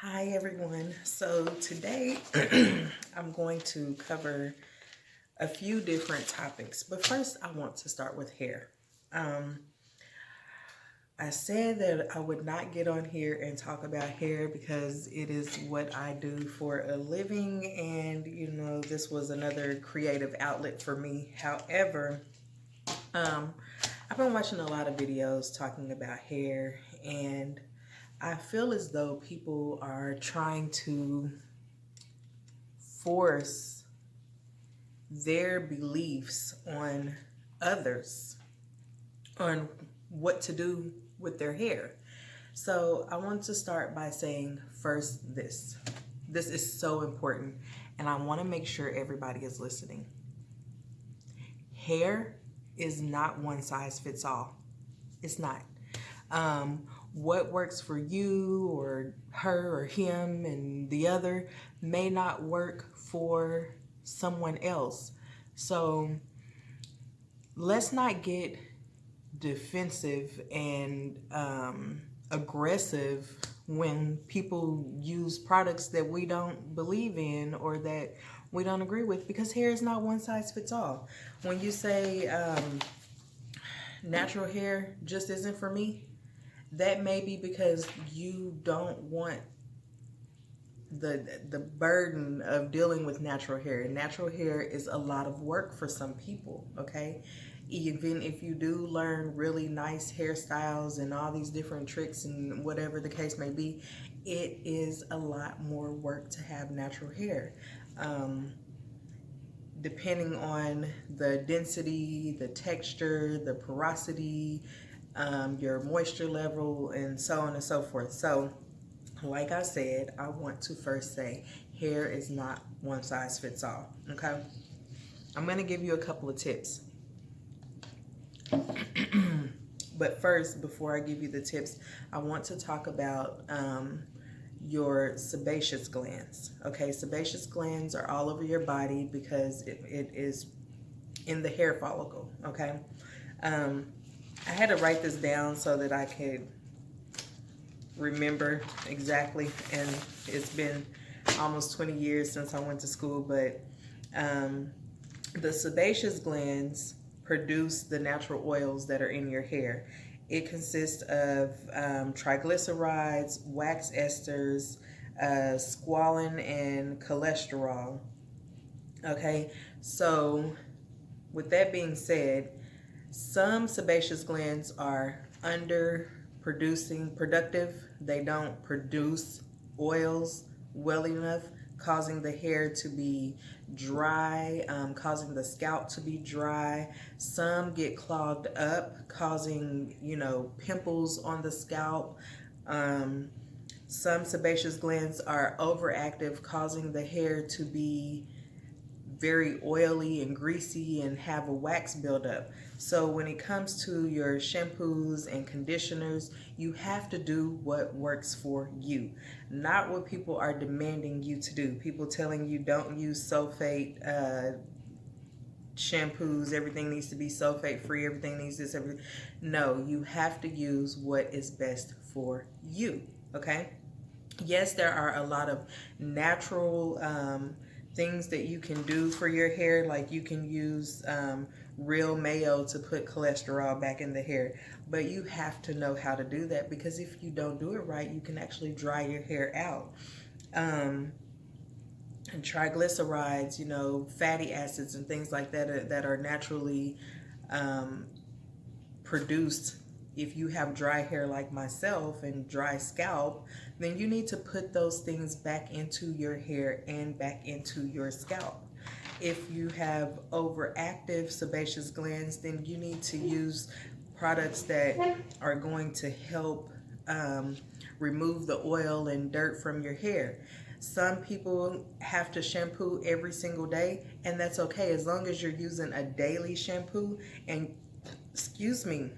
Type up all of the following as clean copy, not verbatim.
Hi everyone. So today I'm going to cover a few different topics, but first I want to start with hair. Um, I said that I would not get on here and talk about hair because it is what I do for a living, and this was another creative outlet for me. However, um, I've been watching a lot of videos talking about hair, and I feel as though people are trying to force their beliefs on others on what to do with their hair. So I want to start by saying first this. This is so important, and I want to make sure everybody is listening. Hair is not one size fits all. It's not. What works for you or her or him and the other may not work for someone else. So let's not get defensive and aggressive when people use products that we don't believe in or that we don't agree with, because hair is not one size fits all. When you say natural hair just isn't for me, that may be because you don't want the burden of dealing with natural hair. Natural hair is a lot of work for some people, okay? Even if you do learn really nice hairstyles and all these different tricks and whatever the case may be, it is a lot more work to have natural hair. Depending on the density, the texture, the porosity, your moisture level, and so on and so forth. So, like I said, I want to first say hair is not one size fits all, okay? I'm going to give you a couple of tips. But first, before I give you the tips, I want to talk about your sebaceous glands. Okay, sebaceous glands are all over your body because it is in the hair follicle. Okay, I had to write this down so that I could remember exactly, and it's been almost 20 years since I went to school, but the sebaceous glands produce the natural oils that are in your hair. It consists of triglycerides, wax esters, squalene, and cholesterol. Okay, so with that being said, some sebaceous glands are under productive. They don't produce oils well enough, causing the hair to be dry, causing the scalp to be dry. Some get clogged up, causing, pimples on the scalp. Some sebaceous glands are overactive, causing the hair to be very oily and greasy and have a wax buildup. So when it comes to your shampoos and conditioners, you have to do what works for you, not what people are demanding you to do. People telling you don't use sulfate shampoos, everything needs to be sulfate free, everything needs this, everything. No, you have to use what is best for you, okay? Yes, there are a lot of natural things that you can do for your hair, like you can use real mayo to put cholesterol back in the hair, but you have to know how to do that, because if you don't do it right, you can actually dry your hair out. And triglycerides, fatty acids and things like that are naturally produced. If you have dry hair like myself and dry scalp, then you need to put those things back into your hair and back into your scalp. If you have overactive sebaceous glands, then you need to use products that are going to help remove the oil and dirt from your hair. Some people have to shampoo every single day, and that's okay as long as you're using a daily shampoo. And excuse me,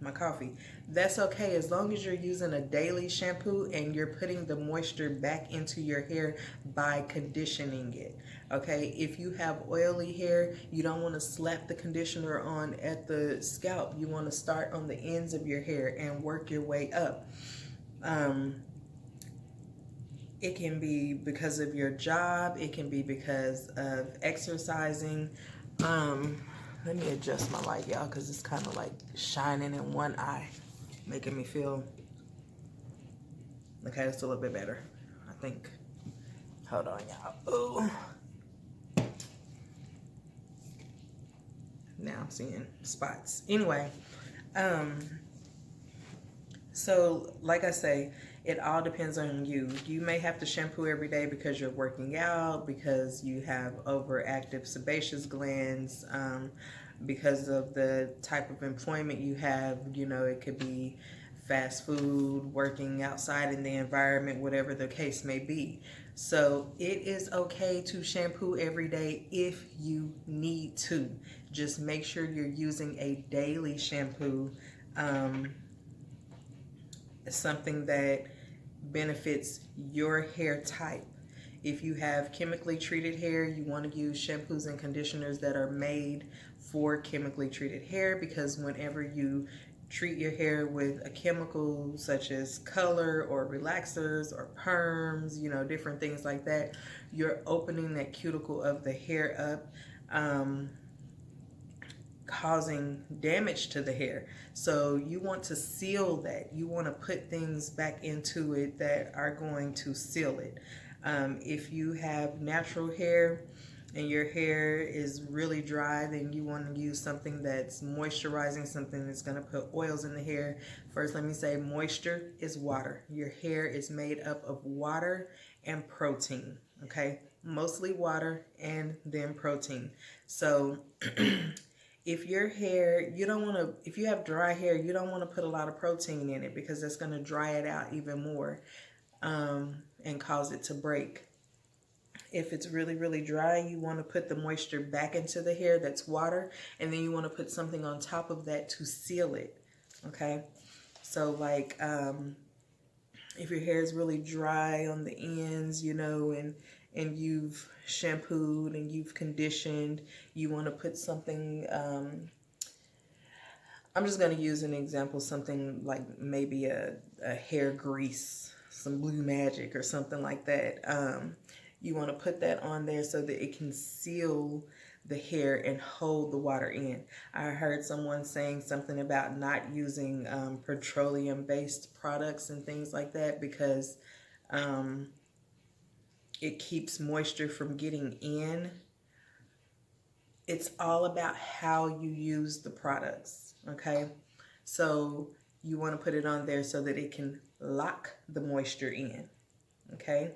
my coffee. That's okay as long as you're using a daily shampoo and you're putting the moisture back into your hair by conditioning it. Okay, if you have oily hair, you don't want to slap the conditioner on at the scalp. You want to start on the ends of your hair and work your way up. It can be because of your job. It can be because of exercising. Let me adjust my light, y'all, because it's kind of like shining in one eye, making me feel, okay, that's a little bit better, I think. Hold on, y'all. Oh, now I'm seeing spots. Anyway, so like I say, it all depends on you. You may have to shampoo every day because you're working out, because you have overactive sebaceous glands, because of the type of employment you have. You know, it could be fast food, working outside in the environment, whatever the case may be. So it is okay to shampoo every day if you need to. Just make sure you're using a daily shampoo, something that benefits your hair type. If you have chemically treated hair, you want to use shampoos and conditioners that are made for chemically treated hair, because whenever you treat your hair with a chemical such as color or relaxers or perms, you know, different things like that, you're opening that cuticle of the hair up, causing damage to the hair. So you want to seal that. You want to put things back into it that are going to seal it. If you have natural hair and your hair is really dry, then you want to use something that's moisturizing, something that's going to put oils in the hair. First, let me say moisture is water. Your hair is made up of water and protein, okay? Mostly water and then protein. So if your hair, you don't want to, if you have dry hair, you don't want to put a lot of protein in it, because that's going to dry it out even more, and cause it to break. If it's really, really dry, you want to put the moisture back into the hair, that's water, and then you want to put something on top of that to seal it, okay? So like, if your hair is really dry on the ends, you know, and you've shampooed and you've conditioned, you want to put something, I'm just going to use an example, something like maybe a hair grease, some Blue Magic or something like that. You want to put that on there so that it can seal the hair and hold the water in. I heard someone saying something about not using petroleum-based products and things like that, because it keeps moisture from getting in. It's all about how you use the products, okay? So you want to put it on there so that it can lock the moisture in, okay?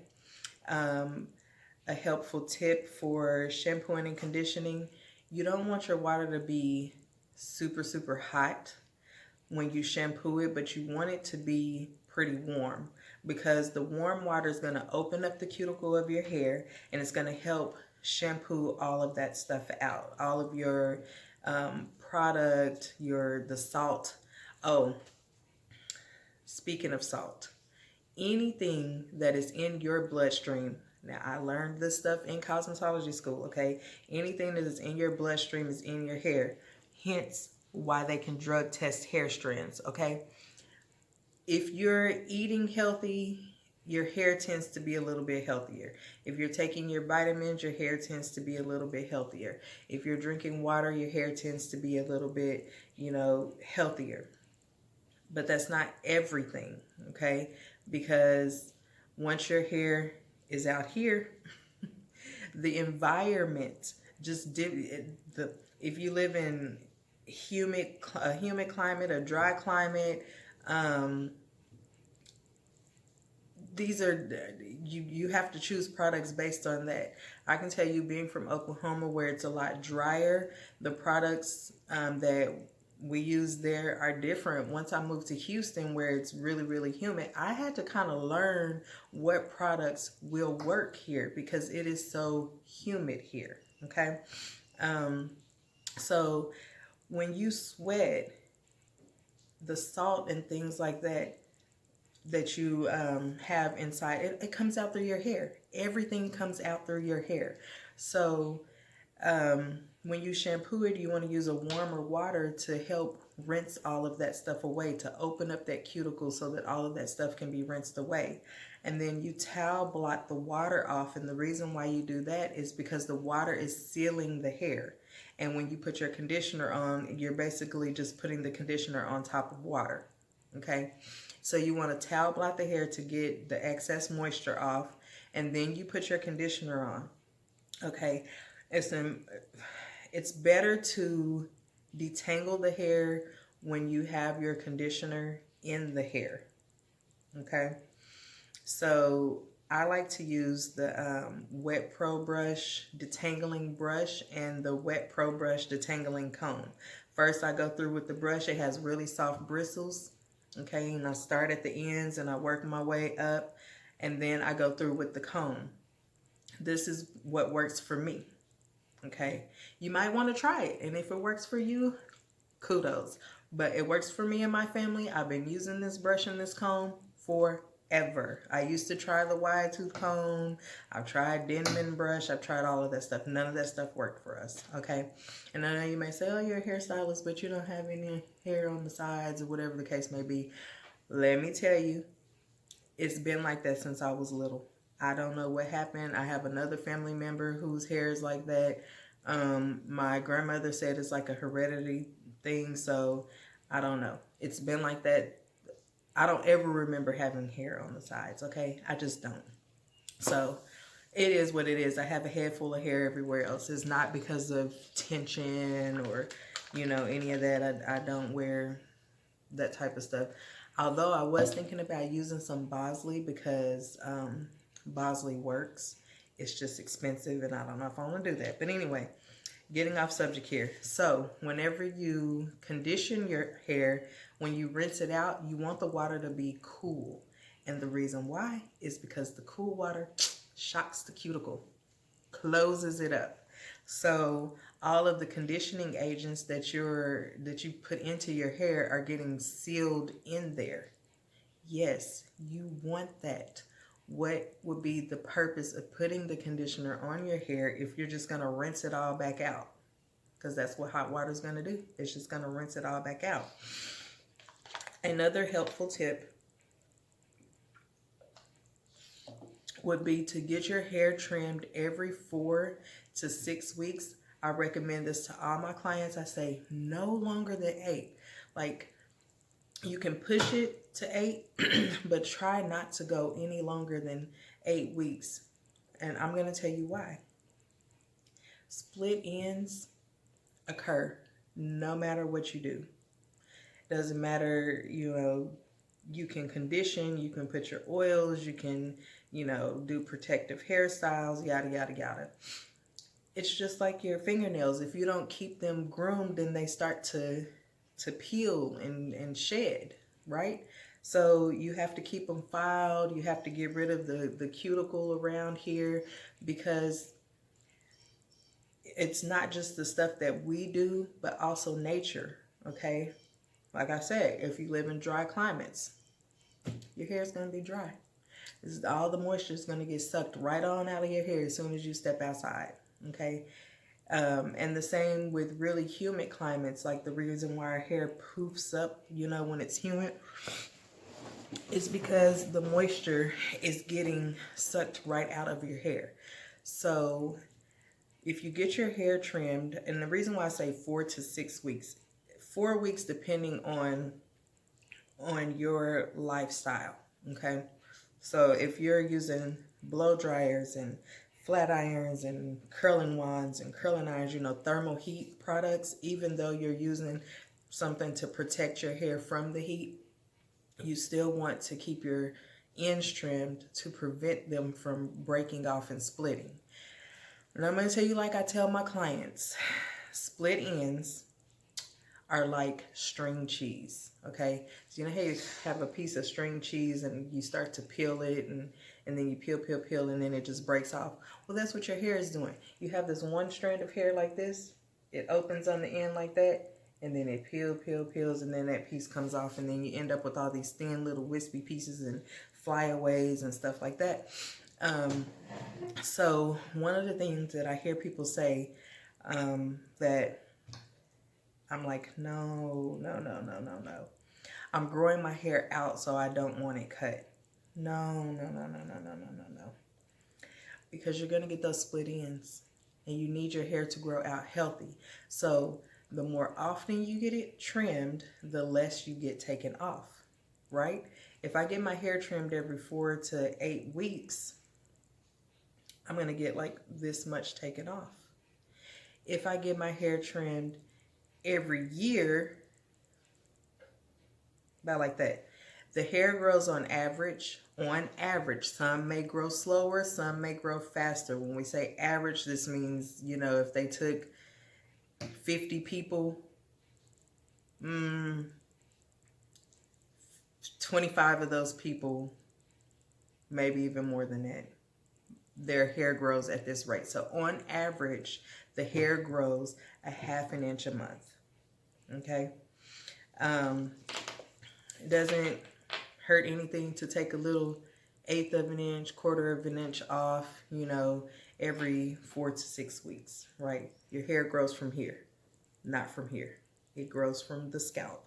A helpful tip for shampooing and conditioning: you don't want your water to be super, super hot when you shampoo it, but you want it to be pretty warm, because the warm water is going to open up the cuticle of your hair and it's going to help shampoo all of that stuff out, all of your product, the salt. Oh, speaking of salt, anything that is in your bloodstream, now I learned this stuff in cosmetology school, okay? Anything that is in your bloodstream is in your hair, hence why they can drug test hair strands, okay? If you're eating healthy, your hair tends to be a little bit healthier. If you're taking your vitamins, your hair tends to be a little bit healthier. If you're drinking water, your hair tends to be a little bit, you know, healthier. But that's not everything, okay? Because once your hair is out here, the environment just if you live in a humid climate, a dry climate, these are, you have to choose products based on that. I can tell you, being from Oklahoma, where it's a lot drier, the products that we use there are different. Once I moved to Houston, where it's really, really humid, I had to kind of learn what products will work here, because it is so humid here, okay? So when you sweat, the salt and things like that you have inside, it comes out through your hair. Everything comes out through your hair. So When you shampoo it, you want to use a warmer water to help rinse all of that stuff away, to open up that cuticle so that all of that stuff can be rinsed away. And then you towel blot the water off. And the reason why you do that is because the water is sealing the hair. And when you put your conditioner on, you're basically just putting the conditioner on top of water. Okay? So you want to towel blot the hair to get the excess moisture off. And then you put your conditioner on. Okay? It's better to detangle the hair when you have your conditioner in the hair. Okay? So I like to use the Wet Pro Brush detangling brush and the Wet Pro Brush detangling comb. First, I go through with the brush. It has really soft bristles. Okay, and I start at the ends and I work my way up, and then I go through with the comb. This is what works for me. Okay, you might want to try it, and if it works for you, kudos. But it works for me and my family. I've been using this brush and this comb forever. I used to try the wide tooth comb. I've tried Denman brush. I've tried all of that stuff. None of that stuff worked for us. Okay, and I know you may say, oh, you're a hairstylist, but you don't have any hair on the sides or whatever the case may be. Let me tell you, it's been like that since I was little. I don't know what happened. I have another family member whose hair is like that. My grandmother said it's like a heredity thing, so I don't know. It's been like that. I don't ever remember having hair on the sides, okay? I just don't. So it is what it is. I have a head full of hair everywhere else. It's not because of tension or, you know, any of that. I don't wear that type of stuff. Although I was thinking about using some Bosley because Bosley works. It's just expensive and I don't know if I want to do that. But anyway, getting off subject here. So whenever you condition your hair, when you rinse it out, you want the water to be cool. And the reason why is because the cool water shocks the cuticle, closes it up. So all of the conditioning agents that you put into your hair are getting sealed in there. Yes, you want that. What would be the purpose of putting the conditioner on your hair if you're just going to rinse it all back out? Because that's what hot water is going to do. It's just going to rinse it all back out. Another helpful tip would be to get your hair trimmed every 4 to 6 weeks. I recommend this to all my clients. I say no longer than 8. Like, you can push it to 8, but try not to go any longer than 8 weeks. And I'm going to tell you why. Split ends occur no matter what you do. Doesn't matter, you know, you can condition, you can put your oils, you can, you know, do protective hairstyles, yada, yada, yada. It's just like your fingernails. If you don't keep them groomed, then they start to peel and shed, right? So you have to keep them filed. You have to get rid of the cuticle around here because it's not just the stuff that we do, but also nature, okay? Like I said, if you live in dry climates, your hair is going to be dry. All the moisture is going to get sucked right on out of your hair as soon as you step outside, okay? And the same with really humid climates. Like the reason why our hair poofs up, you know, when it's humid, is because the moisture is getting sucked right out of your hair. So if you get your hair trimmed, and the reason why I say 4 to 6 weeks, 4 weeks depending on your lifestyle, okay? So if you're using blow dryers and flat irons and curling wands and curling irons, you know, thermal heat products, even though you're using something to protect your hair from the heat, you still want to keep your ends trimmed to prevent them from breaking off and splitting. And I'm going to tell you, like I tell my clients, split ends are like string cheese, okay? So you know how you have a piece of string cheese and you start to peel it and then you peel, and then it just breaks off. Well, that's what your hair is doing. You have this one strand of hair like this. It opens on the end like that, and then it peels, and then that piece comes off, and then you end up with all these thin little wispy pieces and flyaways and stuff like that. So one of the things that I hear people say, that I'm like, no, no, no, no, no, no. I'm growing my hair out, so I don't want it cut. No, no, no, no, no, no, no, no, no. Because you're going to get those split ends, and you need your hair to grow out healthy. So the more often you get it trimmed, the less you get taken off, right? If I get my hair trimmed every 4 to 8 weeks, I'm going to get like this much taken off. If I get my hair trimmed every year, about like that, the hair grows on average. Some may grow slower, some may grow faster. When we say average, this means, you know, if they took 50 people, 25 of those people, maybe even more than that, their hair grows at this rate. So on average, the hair grows a ½ an inch a month. Okay. It doesn't hurt anything to take a little 1/8 of an inch, 1/4 of an inch off, you know, every 4 to 6 weeks, right? Your hair grows from here, not from here. It grows from the scalp,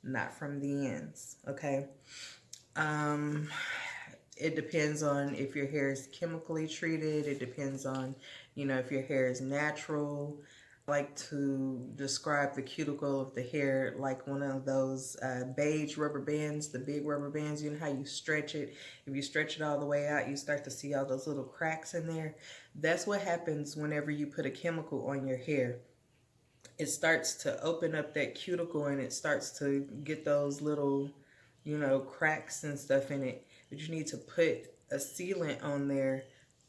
not from the ends, okay? It depends on if your hair is chemically treated. It depends on, you know, if your hair is natural. I like to describe the cuticle of the hair like one of those beige rubber bands, the big rubber bands. You know how you stretch it? If you stretch it all the way out, you start to see all those little cracks in there. That's what happens whenever you put a chemical on your hair. It starts to open up that cuticle and it starts to get those little, you know, cracks and stuff in it. But you need to put a sealant on there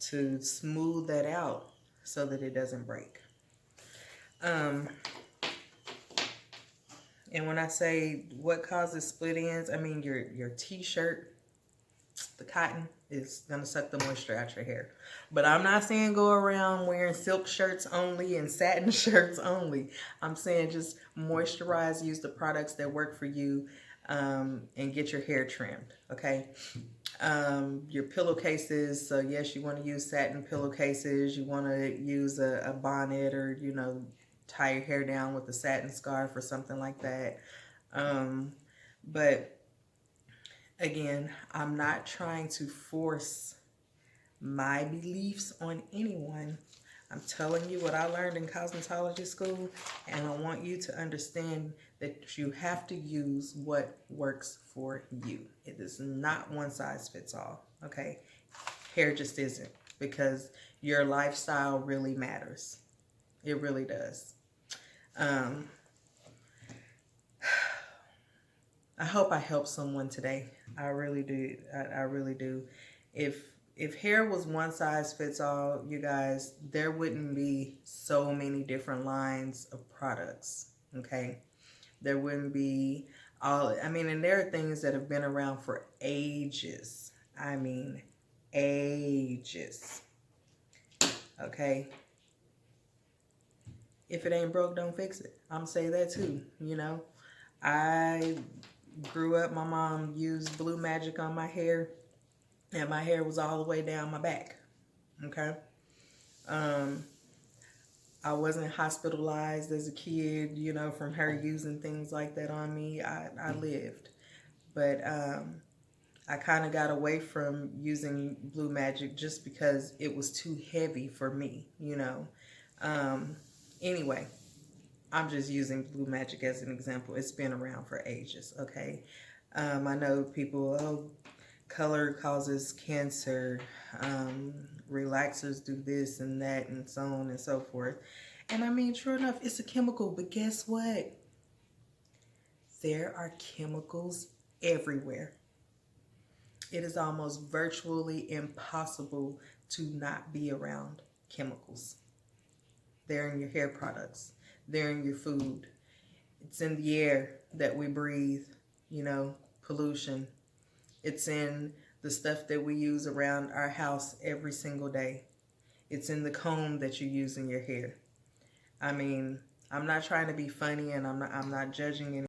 to smooth that out so that it doesn't break. And when I say what causes split ends, I mean your t-shirt, the cotton is gonna suck the moisture out your hair. But I'm not saying go around wearing silk shirts only and satin shirts only. I'm saying just moisturize, use the products that work for you, and get your hair trimmed, okay? Your pillowcases, so yes, you want to use satin pillowcases. You want to use a bonnet, or, you know, tie your hair down with a satin scarf or something like that. But again, I'm not trying to force my beliefs on anyone. I'm telling you what I learned in cosmetology school, and I want you to understand that you have to use what works for you. It is not one size fits all, okay? Hair just isn't, because your lifestyle really matters. It really does. I hope I helped someone today. I really do. I really do. If hair was one size fits all, you guys, there wouldn't be so many different lines of products, okay? There wouldn't be and there are things that have been around for ages. I mean, ages, okay? If it ain't broke, don't fix it. I'm saying that too, you know? I grew up, my mom used Blue Magic on my hair, and my hair was all the way down my back, okay? I wasn't hospitalized as a kid, you know, from her using things like that on me. I lived. But I kind of got away from using Blue Magic just because it was too heavy for me, you know. Anyway, I'm just using Blue Magic as an example. It's been around for ages, okay? I know people, oh, color causes cancer, relaxers do this and that, and so on and so forth. And I mean, sure enough, it's a chemical, but guess what? There are chemicals everywhere. It is almost virtually impossible to not be around chemicals. They're in your hair products. They're in your food. It's in the air that we breathe, you know, pollution. It's in the stuff that we use around our house every single day. It's in the comb that you use in your hair. I mean, I'm not trying to be funny, and I'm not judging anyone.